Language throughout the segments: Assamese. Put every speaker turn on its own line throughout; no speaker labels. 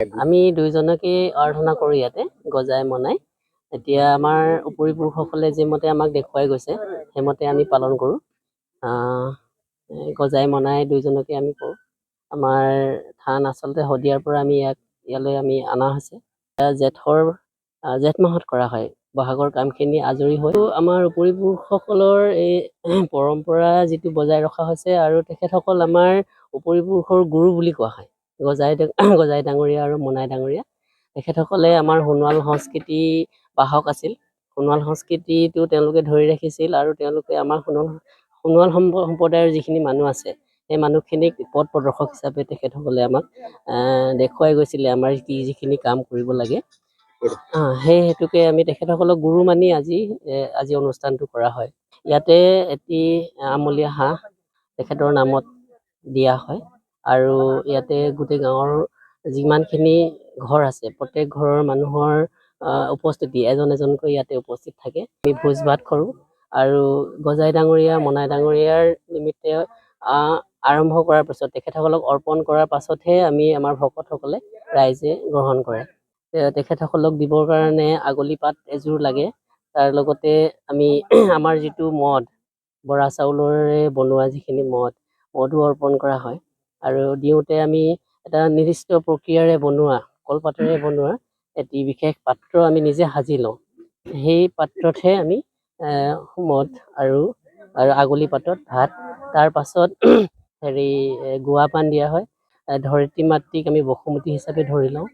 আমি দুইজনকে আৰাধনা কৰোঁ ইয়াতে গজাই মনাই। এতিয়া আমাৰ উপৰি পুৰুষসকলে যিমতে আমাক দেখুৱাই গৈছে সেইমতে আমি পালন কৰোঁ। গজাই মনাই দুইজনকে আমি কৰোঁ। আমাৰ থান আচলতে শদিয়াৰ পৰা আমি ইয়ালৈ আমি অনা হৈছে। জেঠ মাহত কৰা হয়। বহাগৰ কামখিনি আজৰি হৈ আমাৰ উপৰি পুৰুষসকলৰ এই পৰম্পৰা যিটো বজাই ৰখা হৈছে আৰু তেখেতসকল আমাৰ উপৰি পুৰুষৰ গুৰু বুলি কোৱা হয়। গজাই ডাঙৰীয়া আৰু মনাই ডাঙৰীয়া তেখেতসকলে আমাৰ সোণোৱাল সংস্কৃতি বাহক আছিল। সোণোৱাল সংস্কৃতিটো তেওঁলোকে ধৰি ৰাখিছিল আৰু তেওঁলোকে আমাৰ সোণোৱাল সম্প্ৰদায়ৰ যিখিনি মানুহ আছে সেই মানুহখিনিক পথ প্ৰদৰ্শক হিচাপে তেখেতসকলে আমাক দেখুৱাই গৈছিলে আমাৰ যিখিনি কাম কৰিব লাগে। সেই হেতুকে আমি তেখেতসকলক গুৰু মানি আজি অনুষ্ঠানটো কৰা হয়। ইয়াতে এটি আমলীয়া হাঁহ তেখেতৰ নামত দিয়া হয় আৰু ইয়াতে গোটেই গাঁৱৰ যিমানখিনি ঘৰ আছে প্ৰত্যেক ঘৰৰ মানুহৰ উপস্থিতি এজন এজনকৈ ইয়াতে উপস্থিত থাকে। আমি ভোজ ভাত কৰোঁ আৰু গজাই ডাঙৰীয়া মনাই ডাঙৰীয়াৰ নিমিত্তে আৰম্ভ কৰাৰ পাছত তেখেতসকলক অৰ্পণ কৰাৰ পাছতহে আমাৰ ভকতসকলে ৰাইজে গ্ৰহণ কৰে। তেখেতসকলক দিবৰ কাৰণে আগলি পাত এযোৰ লাগে। তাৰ লগতে আমি আমাৰ যিটো মদ বৰা চাউলৰে বনোৱা যিখিনি মদো অৰ্পণ কৰা হয় আৰু দিওঁতে আমি এটা নিৰ্দিষ্ট প্ৰক্ৰিয়াৰে বনোৱা কলপাতেৰে বনোৱা এটি বিশেষ পাত্ৰ আমি নিজে সাজি লওঁ। সেই পাত্ৰতহে আমি মদ আৰু আগলি পাতত ভাত, তাৰ পাছত গুৱা পাণ দিয়া হয়। ধৰিত্ৰী মাতৃক আমি বসুমতী হিচাপে ধৰি লওঁ।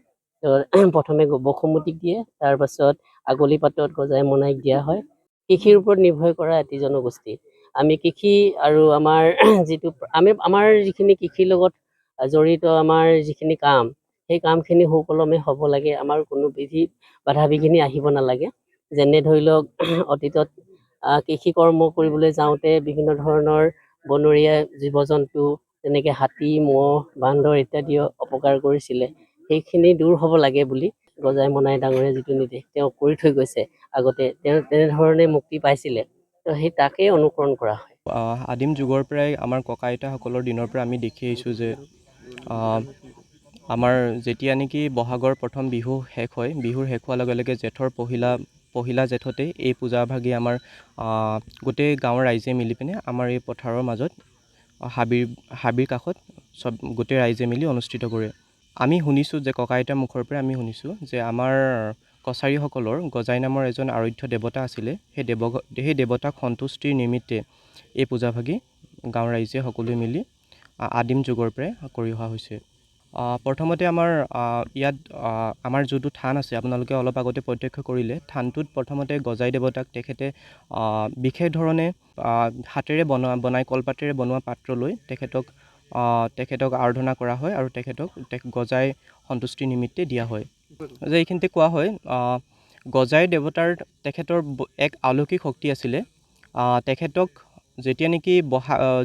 প্ৰথমে বসুমতীক দিয়ে, তাৰ পাছত আগলি পাতত গজাই মনাইক দিয়া হয়। কৃষিৰ ওপৰত নিৰ্ভৰ কৰা এটি জনগোষ্ঠী। আমি কৃষি আৰু আমাৰ যিখিনি কৃষিৰ লগত জড়িত আমাৰ যিখিনি কাম সেই কামখিনি সুকলমে হ'ব লাগে। আমাৰ কোনো বাধা বিঘিনি আহিব নালাগে। যেনে ধৰি লওক অতীতত কৃষি কৰ্ম কৰিবলৈ যাওঁতে বিভিন্ন ধৰণৰ বনৰীয়া জীৱ জন্তু যেনেকৈ হাতী মহ বান্দৰ ইত্যাদিও অপকাৰ কৰিছিলে। সেইখিনি দূৰ হ'ব লাগে বুলি গজাই মনাই ডাঙৰীয়া যিটো নিৰ্দেশ তেওঁ কৰি থৈ গৈছে আগতে, তেওঁ তেনেধৰণে মুক্তি পাইছিলে। তো সেই তাকেই অনুকৰণ কৰা হয়।
আদিম যুগৰ পৰাই আমাৰ ককা আইতাসকলৰ দিনৰ পৰা আমি দেখি আহিছোঁ যে আমাৰ যেতিয়া নেকি বহাগৰ প্ৰথম বিহু শেষ হয়, বিহুৰ শেষ হোৱাৰ লগে লগে জেঠৰ পহিলা জেঠতেই এই পূজাভাগি আমাৰ গোটেই গাঁৱৰ ৰাইজে মিলি পিনে আমাৰ এই পথাৰৰ মাজত হাবিৰ কাষত গোটেই ৰাইজে মিলি অনুষ্ঠিত কৰে। আমি শুনিছোঁ যে ককা আইতাৰ মুখৰ পৰা আমি শুনিছোঁ যে আমাৰ কছাৰীসকলৰ গজাই নামৰ এজন আৰাধ্য দেৱতা আছিলে। সেই দেৱতাক সন্তুষ্টিৰ নিমিত্তে এই পূজাভাগি গাঁৱৰ ৰাইজে সকলোৱে মিলি আদিম যুগৰ পৰাই কৰি অহা হৈছে। প্ৰথমতে ইয়াত আমাৰ যিটো থান আছে আপোনালোকে অলপ আগতে প্ৰত্যক্ষ কৰিলে। থানটোত প্ৰথমতে গজাই দেৱতাক তেখেতে বিশেষ ধৰণে হাতেৰে বনাই কলপাতেৰে বনোৱা পাত্ৰ লৈ তেখেতক আৰাধনা কৰা হয় আৰু তেখেতক গজাই সন্তুষ্টিৰ নিমিত্তে দিয়া হয়। যে এইখিনিতে কোৱা হয় গজাই দেৱতাৰ তেখেতৰ এক অলৌকিক শক্তি আছিলে। তেখেতক যেতিয়া নেকি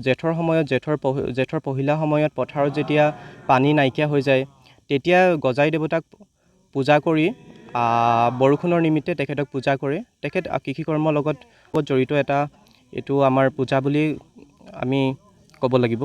জেঠৰ পহিলা সময়ত পথাৰত যেতিয়া পানী নাইকিয়া হৈ যায় তেতিয়া গজাই দেৱতাক পূজা কৰি বৰষুণৰ নিমিত্তে তেখেতক পূজা কৰে। তেখেত কৃষি কৰ্মৰ লগত জড়িত এইটো আমাৰ পূজা বুলি আমি ক'ব লাগিব।